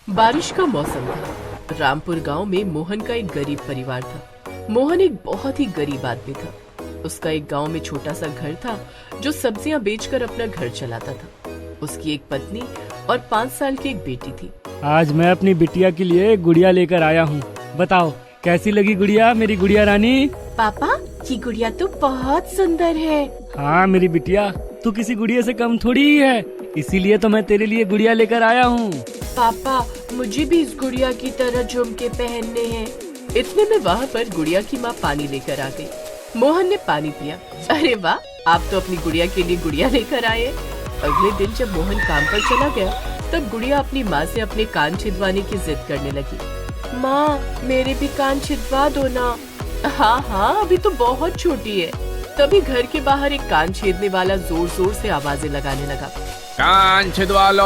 बारिश का मौसम था। रामपुर गांव में मोहन का एक गरीब परिवार था। मोहन एक बहुत ही गरीब आदमी था। उसका एक गांव में छोटा सा घर था जो सब्जियां बेचकर अपना घर चलाता था। उसकी एक पत्नी और 5 साल की एक बेटी थी। आज मैं अपनी बिटिया के लिए एक गुड़िया लेकर आया हूँ। बताओ कैसी लगी गुड़िया, मेरी गुड़िया रानी? पापा, ये गुड़िया तो बहुत सुंदर है। हाँ मेरी बिटिया, तू किसी गुड़िया से कम थोड़ी ही है, इसीलिए तो मैं तेरे लिए गुड़िया लेकर आया हूँ। पापा, मुझे भी इस गुड़िया की तरह झुमके पहनने हैं। इतने में वहाँ पर गुड़िया की माँ पानी लेकर आ गई। मोहन ने पानी पिया। अरे वाह, आप तो अपनी गुड़िया के लिए गुड़िया लेकर आए। अगले दिन जब मोहन काम पर चला गया तब गुड़िया अपनी माँ से अपने कान छिदवाने की जिद करने लगी। माँ, मेरे भी कान छिदवा दो ना। हाँ हाँ, अभी तो बहुत छोटी है। तभी घर के बाहर एक कान छेदने वाला जोर जोर से आवाजें लगाने लगा। कान छिदवा लो,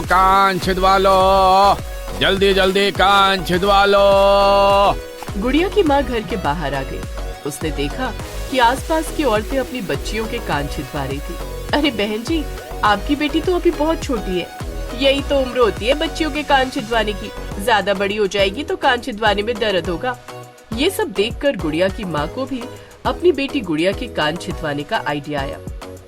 कान छिदवा लो, जल्दी जल्दी कान छिदवा लो। गुड़िया की माँ घर के बाहर आ गई। उसने देखा कि आसपास की औरतें अपनी बच्चियों के कान छिदवा रही थी। अरे बहन जी, आपकी बेटी तो अभी बहुत छोटी है। यही तो उम्र होती है बच्चियों के कान छिदवाने की। ज्यादा बड़ी हो जाएगी तो कान छिदवाने में दर्द होगा। ये सब देखकर गुड़िया की माँ को भी अपनी बेटी गुड़िया के कान छिदवाने का आइडिया आया।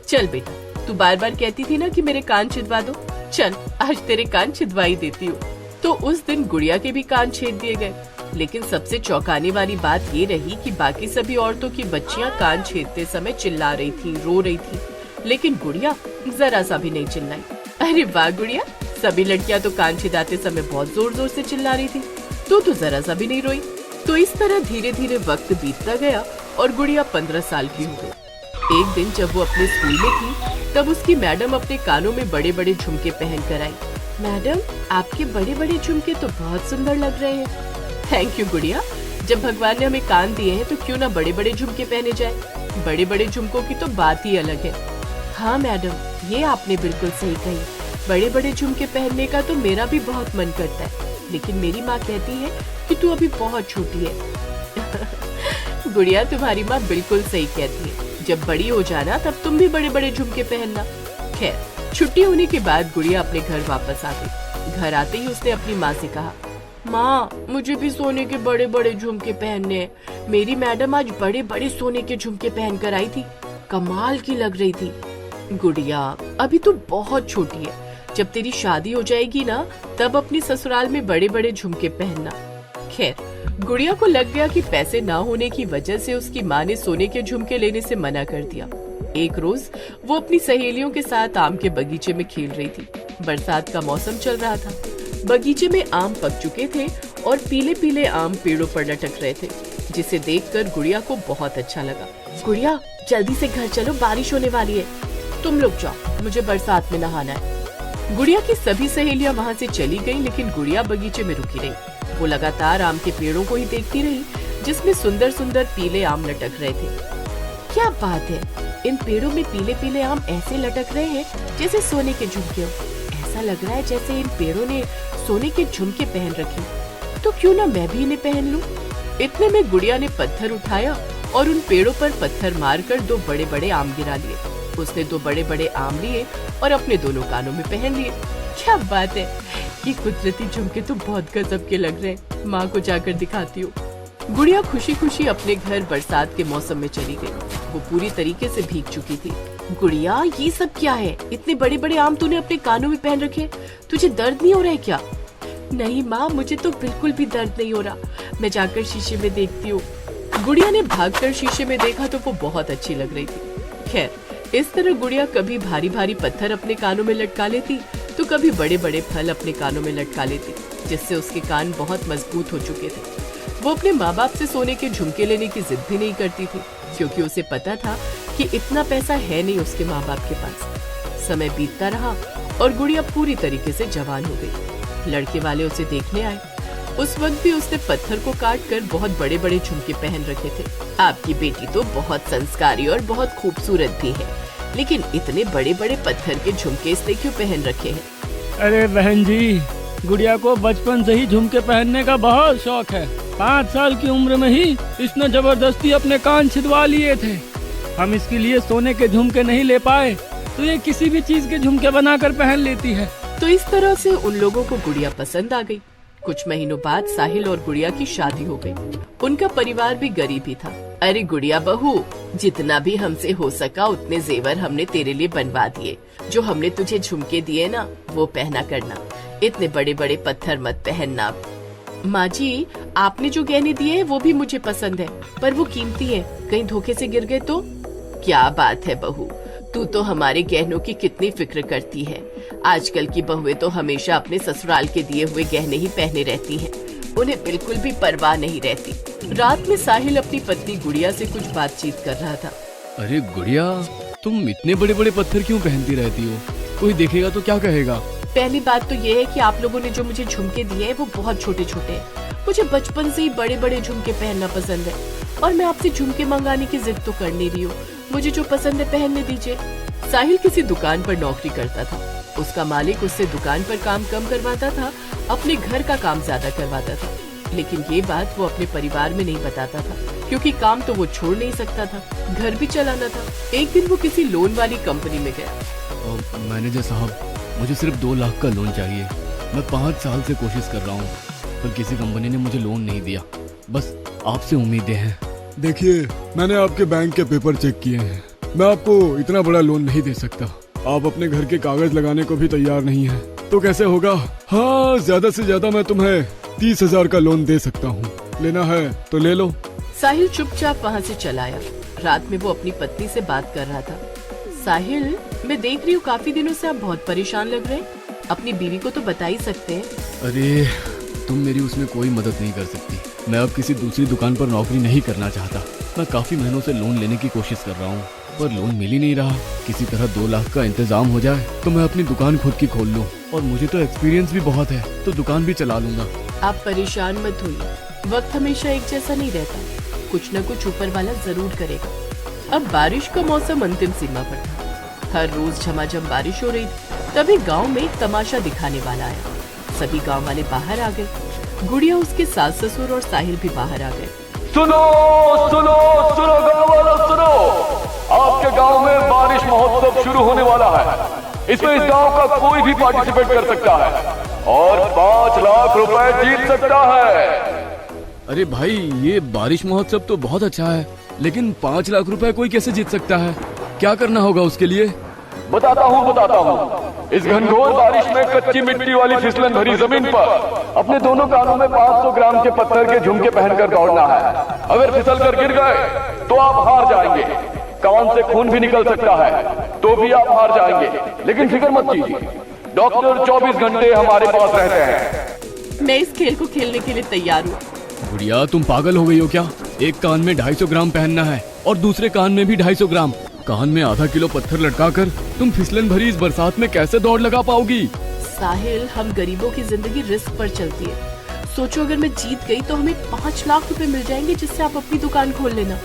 चल बेटा, तू बार बार कहती थी ना कि मेरे कान छिदवा दो, चल आज तेरे कान छिदवा ही देती हूँ। तो उस दिन गुड़िया के भी कान छेद दिए गए। लेकिन सबसे चौंकाने वाली बात ये रही कि बाकी सभी औरतों की बच्चियां कान छेदते समय चिल्ला रही थी, रो रही थी, लेकिन गुड़िया जरा सा भी नहीं चिल्लाई। अरे वाह गुड़िया, सभी लड़कियां तो कान छिदाते समय बहुत जोर जोर से चिल्ला रही थी, तू तो जरा सा भी नहीं रोई। तो इस तरह धीरे धीरे वक्त बीतता गया और गुड़िया 15 साल की हो गई। एक दिन जब वो अपने स्कूल में थी तब उसकी मैडम अपने कानों में बड़े बड़े झुमके पहन कर आई। मैडम, आपके बड़े बड़े झुमके तो बहुत सुंदर लग रहे हैं। थैंक यू गुड़िया, जब भगवान ने हमें कान दिए हैं तो क्यों ना बड़े बड़े झुमके पहने जाए। बड़े बड़े झुमकों की तो बात ही अलग है। हाँ मैडम, ये आपने बिल्कुल सही कही। बड़े बड़े झुमके पहनने का तो मेरा भी बहुत मन करता है, लेकिन मेरी माँ कहती है कि तू अभी बहुत छोटी है। गुड़िया, तुम्हारी माँ बिल्कुल सही कहती है। जब बड़ी हो जाना तब तुम भी बड़े बड़े झुमके पहनना। खैर, छुट्टी होने के बाद गुड़िया अपने घर वापस आ गई। घर आते ही उसने अपनी माँ से कहा, माँ, मुझे भी सोने के बड़े बड़े झुमके पहनने हैं। मेरी मैडम आज बड़े बड़े सोने के झुमके पहन कर आई थी, कमाल की लग रही थी। गुड़िया, अभी तो बहुत छोटी है। जब तेरी शादी हो जाएगी ना तब अपनी ससुराल में बड़े बड़े झुमके पहनना। खैर, गुड़िया को लग गया कि पैसे ना होने की वजह से उसकी माँ ने सोने के झुमके लेने से मना कर दिया। एक रोज वो अपनी सहेलियों के साथ आम के बगीचे में खेल रही थी। बरसात का मौसम चल रहा था। बगीचे में आम पक चुके थे और पीले पीले आम पेड़ों पर लटक रहे थे, जिसे देखकर गुड़िया को बहुत अच्छा लगा। गुड़िया, जल्दी से घर चलो, बारिश होने वाली है। तुम लोग जाओ, मुझे बरसात में नहाना है। गुड़िया की सभी सहेलियां वहाँ से चली गईं, लेकिन गुड़िया बगीचे में रुकी रही। वो लगातार आम के पेड़ों को ही देखती रही, जिसमें सुंदर सुंदर पीले आम लटक रहे थे। क्या बात है, इन पेड़ों में पीले पीले आम ऐसे लटक रहे हैं जैसे सोने के झुमके हो। ऐसा लग रहा है जैसे इन पेड़ों ने सोने के झुमके पहन रखे। तो क्यों ना मैं भी इन्हें पहन लूं। इतने में गुड़िया ने पत्थर उठाया और उन पेड़ों पर पत्थर मारकर 2 बड़े बड़े आम गिरा लिए। उसने 2 बड़े बड़े आम लिए और अपने दोनों कानों में पहन लिए। क्या बात है, ये कुदरती झुमके तो बहुत गजब के लग रहे हैं। माँ को जाकर दिखाती हूँ। गुड़िया खुशी खुशी अपने घर बरसात के मौसम में चली गई। वो पूरी तरीके से भीग चुकी थी। गुड़िया, ये सब क्या है? इतने बड़े बड़े आम तूने अपने कानों में पहन रखे, तुझे दर्द नहीं हो रहा है क्या? नहीं माँ, मुझे तो बिल्कुल भी दर्द नहीं हो रहा। मैं जाकर शीशे में देखती हूँ। गुड़िया ने भागकर शीशे में देखा तो वो बहुत अच्छी लग रही थी। खैर, इस तरह गुड़िया कभी भारी भारी पत्थर अपने कानों में लटका लेती तो कभी बड़े बड़े फल अपने कानों में लटका लेती, जिससे उसके कान बहुत मजबूत हो चुके थे। वो अपने माँ बाप से सोने के झुमके लेने की जिद भी नहीं करती थी, क्योंकि उसे पता था कि इतना पैसा है नहीं उसके माँ बाप के पास। समय बीतता रहा और गुड़िया पूरी तरीके से जवान हो गई। लड़के वाले उसे देखने आए। उस वक्त भी उसने पत्थर को काट कर बहुत बड़े बड़े झुमके पहन रखे थे। आपकी बेटी तो बहुत संस्कारी और बहुत खूबसूरत भी है, लेकिन इतने बड़े बड़े पत्थर के झुमके इसने क्यों पहन रखे हैं? अरे बहन जी, गुड़िया को बचपन से ही झुमके पहनने का बहुत शौक है। 5 साल की उम्र में ही इसने जबरदस्ती अपने कान छिदवा लिए थे। हम इसके लिए सोने के झुमके नहीं ले पाए तो ये किसी भी चीज के झुमके बनाकर पहन लेती है। तो इस तरह से उन लोगों को गुड़िया पसंद आ गई। कुछ महीनों बाद साहिल और गुड़िया की शादी हो गई। उनका परिवार भी गरीब ही था। अरे गुड़िया बहू, जितना भी हमसे हो सका उतने जेवर हमने तेरे लिए बनवा दिए। जो हमने तुझे झुमके दिए ना, वो पहना करना। इतने बड़े बड़े पत्थर मत पहनना। माँ जी, आपने जो गहने दिए हैं वो भी मुझे पसंद है, पर वो कीमती है, कहीं धोखे से गिर गए तो। क्या बात है बहू, तू तो हमारे गहनों की कितनी फिक्र करती है। आजकल की बहुएं तो हमेशा अपने ससुराल के दिए हुए गहने ही पहने रहती हैं। उन्हें बिल्कुल भी परवाह नहीं रहती। रात में साहिल अपनी पत्नी गुड़िया से कुछ बातचीत कर रहा था। अरे गुड़िया, तुम इतने बड़े बड़े पत्थर क्यों पहनती रहती हो? कोई देखेगा तो क्या कहेगा? पहली बात तो ये है कि आप लोगों ने जो मुझे झुमके दिए हैं वो बहुत छोटे छोटे हैं। मुझे बचपन से ही बड़े बड़े झुमके पहनना पसंद है, और मैं आपसे झुमके मंगाने की जिद तो कर नहीं रही हूँ। मुझे जो पसंद है पहनने दीजिए। साहिल किसी दुकान पर नौकरी करता था। उसका मालिक उससे दुकान पर काम कम करवाता था, अपने घर का काम ज्यादा करवाता था। लेकिन ये बात वो अपने परिवार में नहीं बताता था, क्योंकि काम तो वो छोड़ नहीं सकता था, घर भी चलाना था। एक दिन वो किसी लोन वाली कंपनी में गया। मैनेजर साहब, मुझे सिर्फ 2 लाख का लोन चाहिए। मैं 5 साल से कोशिश कर रहा हूँ, पर किसी कंपनी ने मुझे लोन नहीं दिया। बस आपसे उम्मीदें हैं। देखिए, मैंने आपके बैंक के पेपर चेक किए हैं। मैं आपको इतना बड़ा लोन नहीं दे सकता। आप अपने घर के कागज लगाने को भी तैयार नहीं हैं, तो कैसे होगा? हाँ, ज्यादा से ज्यादा मैं तुम्हें 30,000 का लोन दे सकता हूँ। लेना है तो ले लो। साहिल चुपचाप वहाँ से चला आया। रात में वो अपनी पत्नी से बात कर रहा था। साहिल, मैं देख रही हूँ काफी दिनों से आप बहुत परेशान लग रहे हैं। अपनी बीवी को तो बता ही सकते हैं। अरे, तुम मेरी उसमें कोई मदद नहीं कर सकती। मैं अब किसी दूसरी दुकान पर नौकरी नहीं करना चाहता। मैं काफी महीनों से लोन लेने की कोशिश कर रहा हूँ, पर लोन मिल ही नहीं रहा। किसी तरह 2 लाख का इंतजाम हो जाए तो मैं अपनी दुकान खुद की खोल लूँ, और मुझे तो एक्सपीरियंस भी बहुत है, तो दुकान भी चला लूंगा। आप परेशान मत होइए, वक्त हमेशा एक जैसा नहीं रहता। कुछ न कुछ ऊपर वाला जरूर करेगा। अब बारिश का मौसम अंतिम सीमा पर था। हर रोज झमाझम बारिश हो रही थी। तभी गांव में एक तमाशा दिखाने वाला आया। सभी गांव वाले बाहर आ गए। गुड़िया, उसके सास ससुर और साहिल भी बाहर आ गए। सुनो सुनो सुनो गाँव वालों, सुनो, आपके गांव में बारिश महोत्सव शुरू होने वाला है। इसमें इस गांव का कोई भी पार्टिसिपेट कर सकता है और 5 लाख रुपए जीत सकता है। अरे भाई, ये बारिश महोत्सव तो बहुत अच्छा है, लेकिन 5 लाख रुपए कोई कैसे जीत सकता है? क्या करना होगा उसके लिए? बताता हूँ। इस घनघोर बारिश में कच्ची मिट्टी वाली फिसलन भरी जमीन पर अपने दोनों कानों में 500 ग्राम के पत्थर के झुमके पहनकर दौड़ना है। अगर फिसल कर गिर गए तो आप हार जाएंगे। कान से खून भी निकल सकता है तो भी आप हार जाएंगे, लेकिन फिक्र मत कीजिए, डॉक्टर 24 घंटे हमारे पास रहते हैं। मैं इस खेल को खेलने के लिए तैयार हूँ। गुड़िया, तुम पागल हो गई हो क्या? एक कान में 250 ग्राम पहनना है और दूसरे कान में भी 250 ग्राम। कान में आधा किलो पत्थर लटकाकर तुम फिसलन भरी इस बरसात में कैसे दौड़ लगा पाओगी? साहिल, हम गरीबों की जिंदगी रिस्क पर चलती है। सोचो, अगर मैं जीत गई तो हमें 5 लाख रुपए मिल जाएंगे, जिससे आप अपनी दुकान खोल लेना।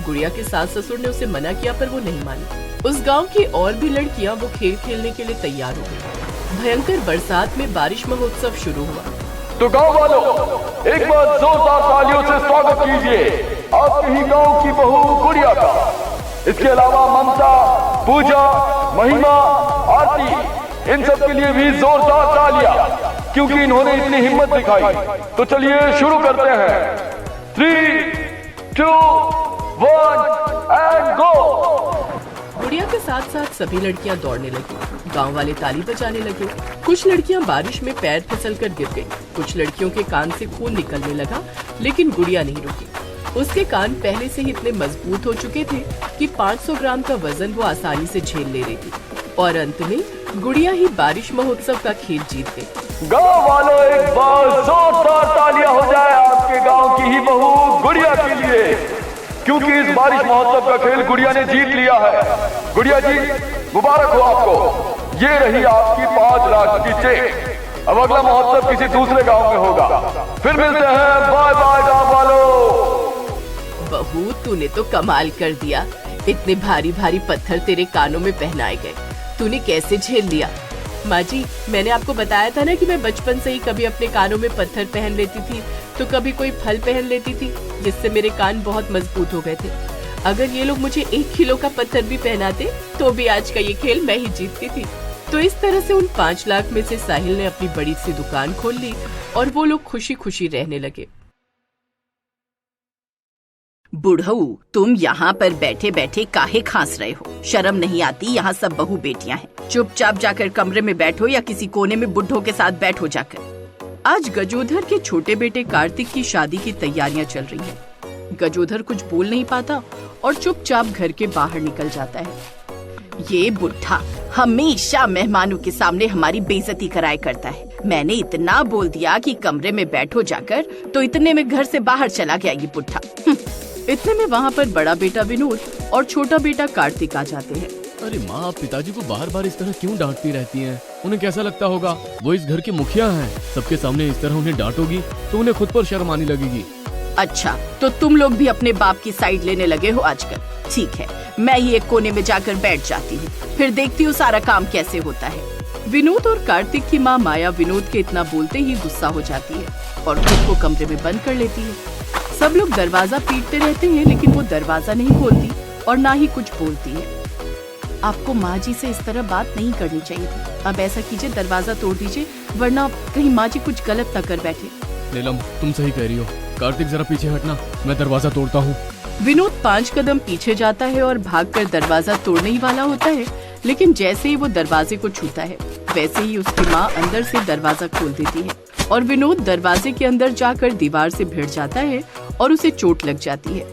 गुड़िया के सास ससुर ने उसे मना किया, पर वो नहीं मानी। उस गांव की और भी लड़कियां वो खेल खेलने के लिए तैयार हो गई। भयंकर बरसात में बारिश महोत्सव शुरू हुआ। तो गांव वालों, एक बार जोरदार तालियों से स्वागत कीजिए आपके ही गांव की बहू गुड़िया का। इसके अलावा ममता, पूजा, महिमा, आरती, इन सब के लिए भी जोरदार तालियां, क्योंकि इन्होंने इतनी हिम्मत दिखाई। तो चलिए शुरू करते हैं। 3, 2, 1 एंड गो। गुड़िया के साथ साथ सभी लड़कियां दौड़ने लगी। गांव वाले ताली बजाने लगे। कुछ लड़कियां बारिश में पैर फिसलकर गिर गईं। कुछ लड़कियों के कान से खून निकलने लगा, लेकिन गुड़िया नहीं रुकी। उसके कान पहले से ही इतने मजबूत हो चुके थे कि 500 ग्राम का वजन वो आसानी से झेल ले रही थी। और अंत में गुड़िया ही बारिश महोत्सव का खेल जीत गई। गांव वालों, एक बार जोरदार तालियां हो जाए आपके गांव की ही बहू गुड़िया के लिए, क्योंकि इस बारिश महोत्सव का खेल गुड़िया ने जीत लिया है। गुड़िया जी, मुबारक हो आपको। ये रही आपकी 5 लाख की चेक। अब अगला महोत्सव किसी दूसरे गांव में होगा। फिर मिलते हैं। बाय बाय गांव वालों। बहू, तूने तो कमाल कर दिया। इतने भारी भारी पत्थर तेरे कानों में पहनाए गए, तूने कैसे झेल लिया? माँ जी, मैंने आपको बताया था ना कि मैं बचपन से ही कभी अपने कानों में पत्थर पहन लेती थी, तो कभी कोई फल पहन लेती थी, जिससे मेरे कान बहुत मजबूत हो गए थे। अगर ये लोग मुझे 1 किलो का पत्थर भी पहनाते तो भी आज का ये खेल मैं ही जीतती थी। तो इस तरह से उन 5 लाख में से साहिल ने अपनी बड़ी सी दुकान खोल ली और वो लोग खुशी खुशी रहने लगे। बुढ़ऊ, तुम यहाँ पर बैठे बैठे काहे खांस रहे हो? शर्म नहीं आती? यहाँ सब बहू बेटियां हैं। चुपचाप जाकर कमरे में बैठो या किसी कोने में बुढ़ों के साथ बैठो जाकर। आज गजोधर के छोटे बेटे कार्तिक की शादी की तैयारियां चल रही हैं। गजोधर कुछ बोल नहीं पाता और चुपचाप घर के बाहर निकल जाता है। ये बुढ़ा हमेशा मेहमानों के सामने हमारी बेइज्जती कराया करता है। मैंने इतना बोल दिया कि कमरे में बैठो जाकर, तो इतने में घर से बाहर चला गया ये बुढ़ा। इतने में वहाँ पर बड़ा बेटा विनोद और छोटा बेटा कार्तिक आ जाते हैं। अरे माँ, आप पिताजी को बार बार इस तरह क्यों डांटती रहती हैं? उन्हें कैसा लगता होगा? वो इस घर के मुखिया हैं। सबके सामने इस तरह उन्हें डांटोगी तो उन्हें खुद पर शर्म आने लगेगी। अच्छा, तो तुम लोग भी अपने बाप की साइड लेने लगे हो आजकल। ठीक है, मैं ही एक कोने में जाकर बैठ जाती हूँ, फिर देखती हूँ सारा काम कैसे होता है। विनोद और कार्तिक की माँ माया विनोद के इतना बोलते ही गुस्सा हो जाती है और खुद को कमरे में बंद कर लेती है। सब लोग दरवाजा पीटते रहते हैं, लेकिन वो दरवाजा नहीं खोलती और ना ही कुछ बोलती है। आपको माँ जी से इस तरह बात नहीं करनी चाहिए थी। अब ऐसा कीजिए, दरवाजा तोड़ दीजिए, वरना कहीं माँ जी कुछ गलत न कर बैठे। नीलम, तुम सही कह रही हो। कार्तिक, जरा पीछे हटना, मैं दरवाजा तोड़ता हूँ। विनोद 5 कदम पीछे जाता है और भागकर दरवाजा तोड़ने ही वाला होता है, लेकिन जैसे ही वो दरवाजे को छूता है वैसे ही उसकी माँ अंदर से दरवाजा खोल देती है और विनोद दरवाजे के अंदर जाकर दीवार से भिड़ जाता है और उसे चोट लग जाती है।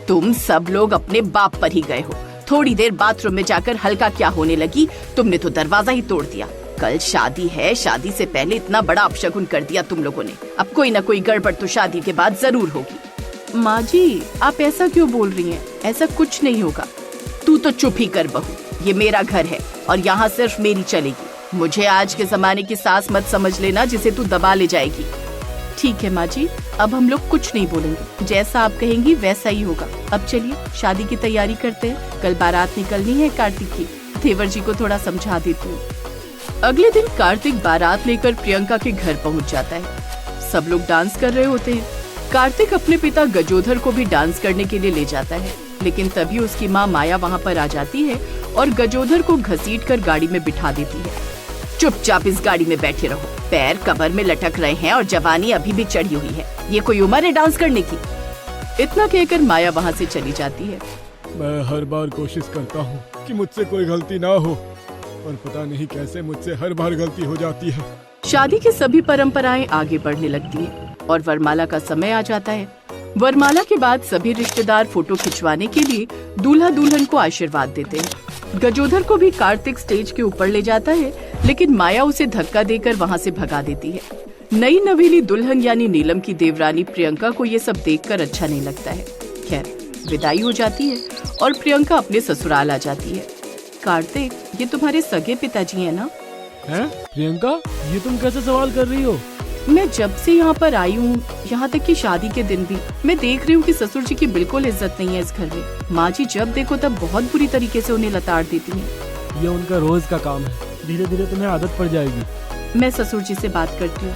तुम सब लोग अपने बाप पर ही गए हो। थोड़ी देर बाथरूम में जाकर हल्का क्या होने लगी, तुमने तो दरवाजा ही तोड़ दिया। कल शादी है, शादी से पहले इतना बड़ा अपशगुन कर दिया तुम लोगों ने। अब कोई न कोई गड़बड़ तो शादी के बाद जरूर होगी। माँ जी, आप ऐसा क्यों बोल रही हैं? ऐसा कुछ नहीं होगा। तू तो चुप ही कर बहू, ये मेरा घर है और यहाँ सिर्फ मेरी चलेगी। मुझे आज के जमाने की सास मत समझ लेना जिसे तू दबा ले जाएगी। ठीक है माँ जी, अब हम लोग कुछ नहीं बोलेंगे। जैसा आप कहेंगी वैसा ही होगा। अब चलिए शादी की तैयारी करते हैं। कल बारात निकलनी है कार्तिक की। देवर जी को थोड़ा समझा देती हूँ। अगले दिन कार्तिक बारात लेकर प्रियंका के घर पहुँच जाता है। सब लोग डांस कर रहे होते हैं। कार्तिक अपने पिता गजोधर को भी डांस करने के लिए ले जाता है, लेकिन तभी उसकी माँ माया वहाँ पर आ जाती है और गजोधर को घसीटकर गाड़ी में बिठा देती है। चुपचाप इस गाड़ी में बैठे रहो। पैर कमर में लटक रहे हैं और जवानी अभी भी चढ़ी हुई है। ये कोई उम्र है डांस करने की? इतना कहकर माया वहाँ से चली जाती है। मैं हर बार कोशिश करता हूँ कि मुझसे कोई गलती ना हो, पर पता नहीं कैसे मुझसे हर बार गलती हो जाती है। शादी की सभी परंपराएं आगे बढ़ने लगती हैं और वरमाला का समय आ जाता है। वरमाला के बाद सभी रिश्तेदार फोटो खिंचवाने के लिए दूल्हा दुल्हन को आशीर्वाद देते हैं। गजोधर को भी कार्तिक स्टेज के ऊपर ले जाता है, लेकिन माया उसे धक्का देकर वहाँ से भगा देती है। नई नवेली दुल्हन यानी नीलम की देवरानी प्रियंका को ये सब देखकर अच्छा नहीं लगता है। खैर, विदाई हो जाती है और प्रियंका अपने ससुराल आ जाती है। कार्तिक, ये तुम्हारे सगे पिताजी है ना? हैं? प्रियंका, ये तुम कैसे सवाल कर रही हो? मैं जब से यहाँ पर आई हूँ, यहाँ तक कि शादी के दिन भी, मैं देख रही हूँ कि ससुर जी की बिल्कुल इज्जत नहीं है इस घर में। माँ जी जब देखो तब बहुत बुरी तरीके से उन्हें लताड़ देती हैं। ये उनका रोज का काम है। धीरे धीरे तुम्हें आदत पड़ जाएगी। मैं ससुर जी से बात करती हूँ।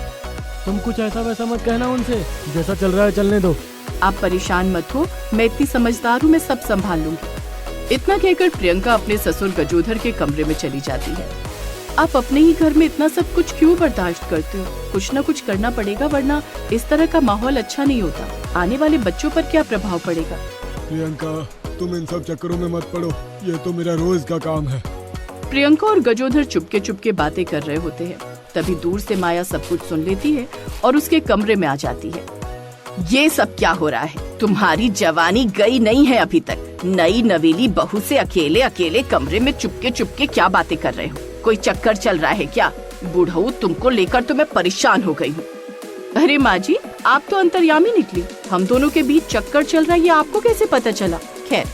तुम कुछ ऐसा वैसा मत कहना उनसे। जैसा चल रहा है चलने दो। आप परेशान मत हो, मैं इतनी समझदार हूँ, मैं सब संभाल लूंगी। इतना कहकर प्रियंका अपने ससुर गजोधर के कमरे में चली जाती है। आप अपने ही घर में इतना सब कुछ क्यों बर्दाश्त करते हो? कुछ न कुछ करना पड़ेगा, वरना इस तरह का माहौल अच्छा नहीं होता। आने वाले बच्चों पर क्या प्रभाव पड़ेगा? प्रियंका, तुम इन सब चक्करों में मत पड़ो, ये तो मेरा रोज का काम है। प्रियंका और गजोधर चुपके चुपके बातें कर रहे होते हैं। तभी दूर से माया सब कुछ सुन लेती है और उसके कमरे में आ जाती है। ये सब क्या हो रहा है? तुम्हारी जवानी गई नहीं है अभी तक। नई नवेली बहू से अकेले अकेले कमरे में चुपके चुपके क्या बातें कर रहे हो? कोई चक्कर चल रहा है क्या? बूढ़ऊ, तुमको लेकर तो मैं परेशान हो गई हूँ। अरे माँ जी, आप तो अंतर्यामी निकली। हम दोनों के बीच चक्कर चल रहा है, ये आपको कैसे पता चला? खैर,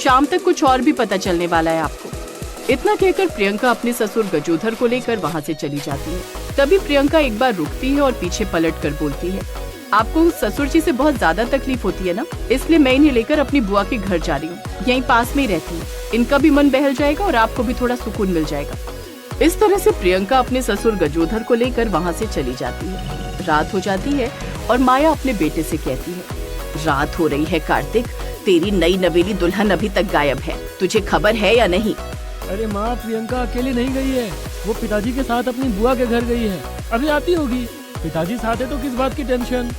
शाम तक कुछ और भी पता चलने वाला है आपको। इतना कहकर प्रियंका अपने ससुर गजोधर को लेकर वहाँ से चली जाती है। तभी प्रियंका एक बार रुकती है और पीछे पलट कर बोलती है, आपको ससुर जी से बहुत ज्यादा तकलीफ होती है ना, इसलिए मैं इन्हें लेकर अपनी बुआ के घर जा रही हूँ। यहीं पास में ही रहती है। इनका भी मन बहल जाएगा और आपको भी थोड़ा सुकून मिल जाएगा। इस तरह से प्रियंका अपने ससुर गजोधर को लेकर वहाँ से चली जाती है। रात हो जाती है और माया अपने बेटे से कहती है, रात हो रही है कार्तिक, तेरी नई नवेली दुल्हन अभी तक गायब है। तुझे खबर है या नहीं? अरे माँ, प्रियंका अकेली नहीं गई है। वो पिताजी के साथ अपनी बुआ के घर गई है, अभी आती होगी। पिताजी साथ है तो किस बात की टेंशन।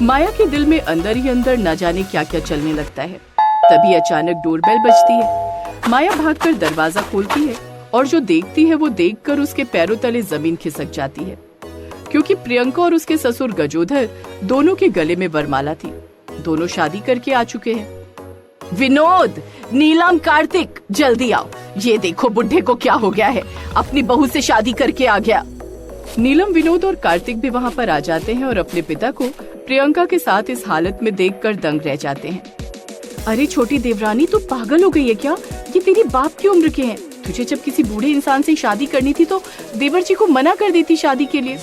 माया के दिल में अंदर ही अंदर न जाने क्या क्या चलने लगता है। तभी अचानक डोरबेल बजती है। माया भागकर दरवाजा खोलती है और जो देखती है वो देखकर उसके पैरों तले जमीन खिसक जाती है, क्योंकि प्रियंका और उसके ससुर गजोधर दोनों के गले में वरमाला थी। दोनों शादी करके आ चुके हैं। विनोद, नीलम, कार्तिक, जल्दी आओ। ये देखो बुढ़े को क्या हो गया है, अपनी बहू से शादी करके आ गया। नीलम, विनोद और कार्तिक भी वहाँ पर आ जाते हैं और अपने पिता को प्रियंका के साथ इस हालत में देखकर दंग रह जाते हैं। अरे छोटी देवरानी, तू पागल हो गई है क्या? ये तेरी बाप की उम्र के हैं। तुझे जब किसी बूढ़े इंसान से शादी करनी थी तो देवर जी को मना कर देती शादी के लिए।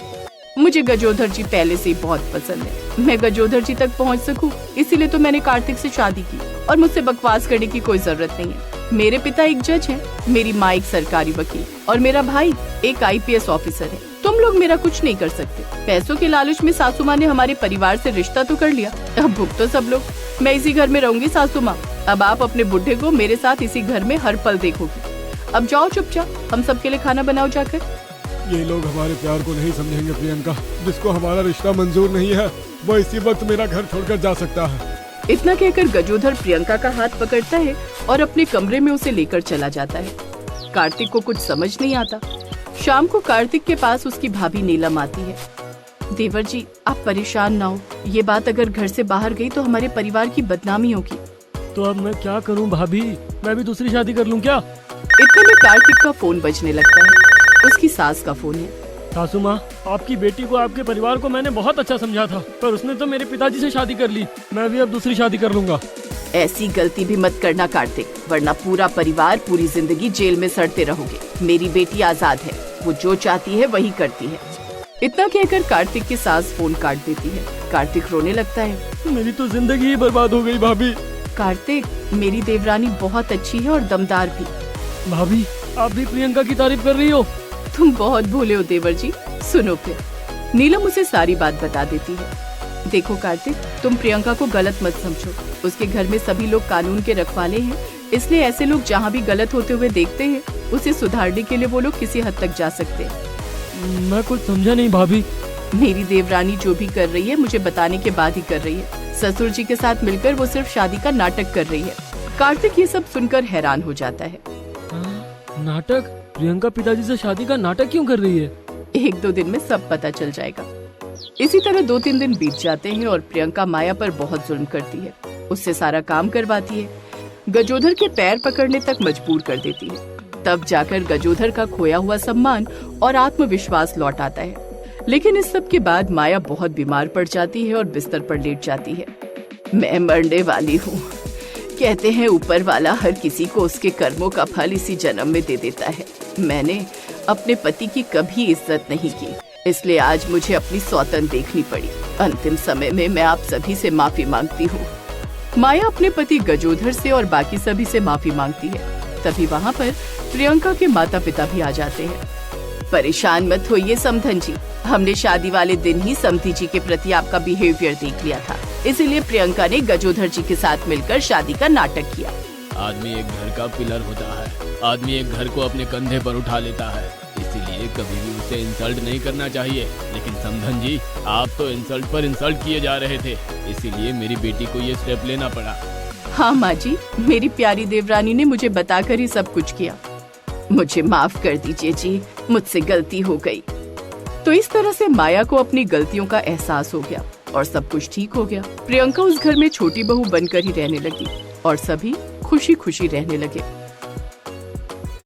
मुझे गजोधर जी पहले से ही बहुत पसंद है। मैं गजोधर जी तक पहुंच सकूं, इसीलिए तो मैंने कार्तिक से शादी की और मुझसे बकवास करने की कोई जरूरत नहीं है। मेरे पिता एक जज हैं, मेरी माँ एक सरकारी वकील और मेरा भाई एक IPS ऑफिसर है। तुम लोग मेरा कुछ नहीं कर सकते। पैसों के लालच में सासू माँ ने हमारे परिवार से रिश्ता तो कर लिया, अब भुगतो सब लोग। मैं इसी घर में रहूंगी सासू माँ। अब आप अपने बुढ़े को मेरे साथ इसी घर में हर पल देखोगी। अब जाओ चुपचाप, हम सबके लिए खाना बनाओ जाकर। ये लोग हमारे प्यार को नहीं समझेंगे प्रियंका। जिसको हमारा रिश्ता मंजूर नहीं है वो इसी वक्त मेरा घर छोड़कर जा सकता है। इतना कहकर गजोधर प्रियंका का हाथ पकड़ता है और अपने कमरे में उसे लेकर चला जाता है। कार्तिक को कुछ समझ नहीं आता। शाम को कार्तिक के पास उसकी भाभी नीलम आती है। देवर जी, आप परेशान ना हो। ये बात अगर घर से बाहर गई तो हमारे परिवार की बदनामी होगी। तो अब मैं क्या करूं भाभी? मैं भी दूसरी शादी कर लूं क्या? इतने में कार्तिक का फोन बजने लगता है। उसकी सास का फोन है। सासू माँ, आपकी बेटी को आपके परिवार को मैंने बहुत अच्छा समझा था, पर उसने तो मेरे पिताजी से शादी कर ली। मैं भी अब दूसरी शादी कर लूंगा। ऐसी गलती भी मत करना कार्तिक, वरना पूरा परिवार पूरी जिंदगी जेल में सड़ते रहोगे। मेरी बेटी आजाद है, वो जो चाहती है वही करती है। इतना कहकर कार्तिक की सास फोन काट देती है। कार्तिक रोने लगता है। मेरी तो जिंदगी ही बर्बाद हो गई भाभी। कार्तिक, मेरी देवरानी बहुत अच्छी है और दमदार भी। भाभी, आप भी प्रियंका की तारीफ कर रही हो? तुम बहुत भोले हो देवर जी। सुनो फिर। नीलम उसे सारी बात बता देती है। देखो कार्तिक, तुम प्रियंका को गलत मत समझो। उसके घर में सभी लोग कानून के रखवाले हैं, इसलिए ऐसे लोग जहाँ भी गलत होते हुए देखते हैं, उसे सुधारने के लिए वो लोग किसी हद तक जा सकते हैं। मैं कुछ समझा नहीं भाभी। मेरी देवरानी जो भी कर रही है मुझे बताने के बाद ही कर रही है। ससुर जी के साथ मिलकर वो सिर्फ शादी का नाटक कर रही है। कार्तिक ये सब सुनकर हैरान हो जाता है। नाटक? प्रियंका पिताजी से शादी का नाटक क्यों कर रही है? 1-2 दिन में सब पता चल जाएगा। इसी तरह 2-3 दिन बीत जाते हैं और प्रियंका माया पर बहुत जुल्म करती है। उससे सारा काम करवाती है, गजोधर के पैर पकड़ने तक मजबूर कर देती है। तब जाकर गजोधर का खोया हुआ सम्मान और आत्मविश्वास लौट आता है। लेकिन इस सब के बाद माया बहुत बीमार पड़ जाती है और बिस्तर पर लेट जाती है। मैं मरने वाली हूँ। कहते हैं ऊपर वाला हर किसी को उसके कर्मों का फल इसी जन्म में दे देता है। मैंने अपने पति की कभी इज्जत नहीं की, इसलिए आज मुझे अपनी सौतन देखनी पड़ी। अंतिम समय में मैं आप सभी से माफी मांगती हूँ। माया अपने पति गजोधर से और बाकी सभी से माफी मांगती है। तभी वहाँ पर प्रियंका के माता पिता भी आ जाते हैं। परेशान मत होइए समधन जी, हमने शादी वाले दिन ही समधी जी के प्रति आपका बिहेवियर देख लिया था, इसीलिए प्रियंका ने गजोधर जी के साथ मिलकर शादी का नाटक किया। आदमी एक घर का पिलर होता है, आदमी एक घर को अपने कंधे पर उठा लेता है, इसीलिए कभी भी उसे इंसल्ट नहीं करना चाहिए। लेकिन समधन जी, आप तो इंसल्ट पर इंसल्ट किए जा रहे थे, इसीलिए मेरी बेटी को ये स्टेप लेना पड़ा। हाँ माँ जी, मेरी प्यारी देवरानी ने मुझे बताकर ही सब कुछ किया। मुझे माफ कर दीजिए जी, मुझसे गलती हो गई। तो इस तरह से माया को अपनी गलतियों का एहसास हो गया और सब कुछ ठीक हो गया। प्रियंका उस घर में छोटी बहू बनकर ही रहने लगी और सभी खुशी खुशी रहने लगे।